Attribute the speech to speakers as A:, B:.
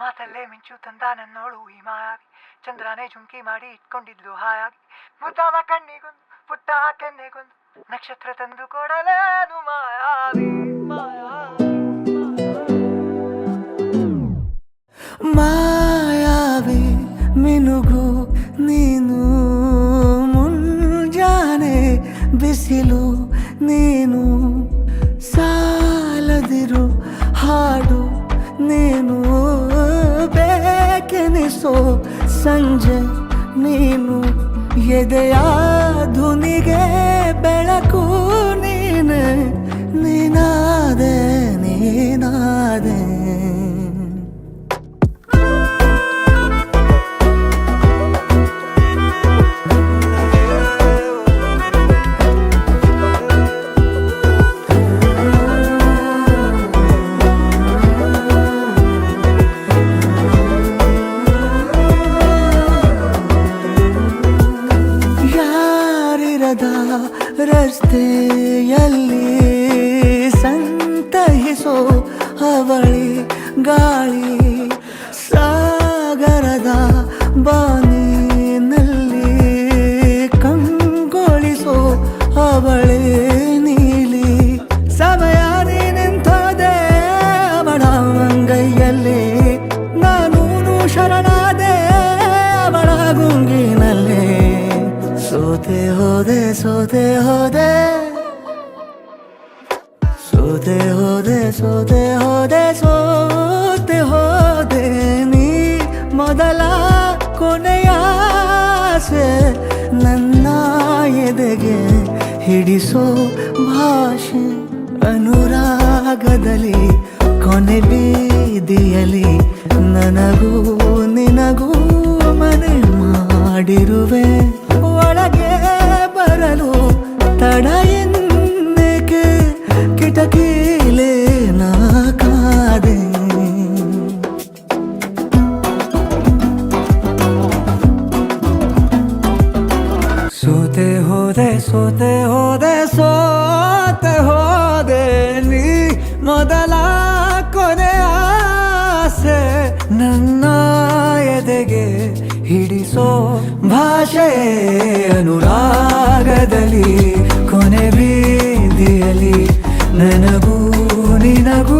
A: ಮಾತಲ್ಲೇ ಮಿಂಚು ತಂದ ನನ್ನೋಳು ಈ ಮಾಯಾವಿ, ಚಂದ್ರನೇ ಜುಂಕಿ ಮಾಡಿ ಇಟ್ಕೊಂಡಿದ್ಲು ಹಾಯಾಗಿ, ಮುದ್ದಾದ ಕಣ್ಣಿಗೊಂದು ಪುಟ್ಟ ಕೆನ್ನೆಗೊಂದು ನಕ್ಷತ್ರ ತಂದು ಕೊಡಲೇನು ಮಾಯಾವಿ ಮಾಯಾವಿ
B: ಮಾಯಾವಿ ಮಿನುಗು ನೀನು, ಮುಂಜಾನೆ ಬಿಸಿಲು ನೀನು, ಸಾಲದಿರು ಹಾಡು ನೀನು, ಬೇಕೆನಿಸೋ ಸಂಜೆ ನೀನು, ಎದೆಯ ಧುನಿಗೆ ಬೆಳಕು ನೀನು, ನೀನಾದೆ ನೀನಾದೆ. ರಸ್ತೆಯಲ್ಲಿ ಸಂತಹಿಸೋ ಅವಳಿ ಗಾಳಿ, ಸಾಗರದ ಬಾನಿನಲ್ಲಿ ಕಂಗೊಳಿಸೋ ಅವಳೆ ನೀಲಿ, ಸಮಯ ನಿಂತೋದೆ ಅವಳ ಅಂಗೈಯಲ್ಲಿ, ನಾನು ಶರಣಾದೆ ಅವಳ ಗುಂಗಿನಲ್ಲಿ, ಸೋತೆ ಹೋದೆ ಸೋತೆ ಹೋದೆ ಸೋತೆ ಹೋದೆ ಸೋತೆ ಹೋದೆ ಸೋತೆ ಹೋದೆ, ನೀ ಮೊದಲ ಕೊನೆಯ ಆಸೆ, ನನ್ನ ಎದೆಗೆ ಹಿಡಿಸೋ ಭಾಷೆ, ಅನುರಾಗದಲ್ಲಿ ಕೊನೆ ಬೀದಿಯಲ್ಲಿ ನನಗೂ ನಿನಗೂ ಮನೆ ಮಾಡಿರುವೆ, ಒಳಗೆ ಬರಲು ತಡ ಎನ್ನಕ್ಕೆ ಕಿಟಕಿಲೇ ನಾ ಕಾದೆ. ಸೋತೆ ಹೋದೆ ಸೋತೆ ಹೋದೆ ಸೋತೆ ಹೋದೆ, ನೀ ಮೊದಲ ಕೊನೆ ಆಸೆ, ನನ್ನ ಎದೆಗೆ ಹಿಡಿಸೋ ಭಾಷೆ, ಅನುರಾಗದಲ್ಲಿ ಕೊನೆ ಬೀದಿಯಲ್ಲಿ ನನಗೂ ನಿನಗೂ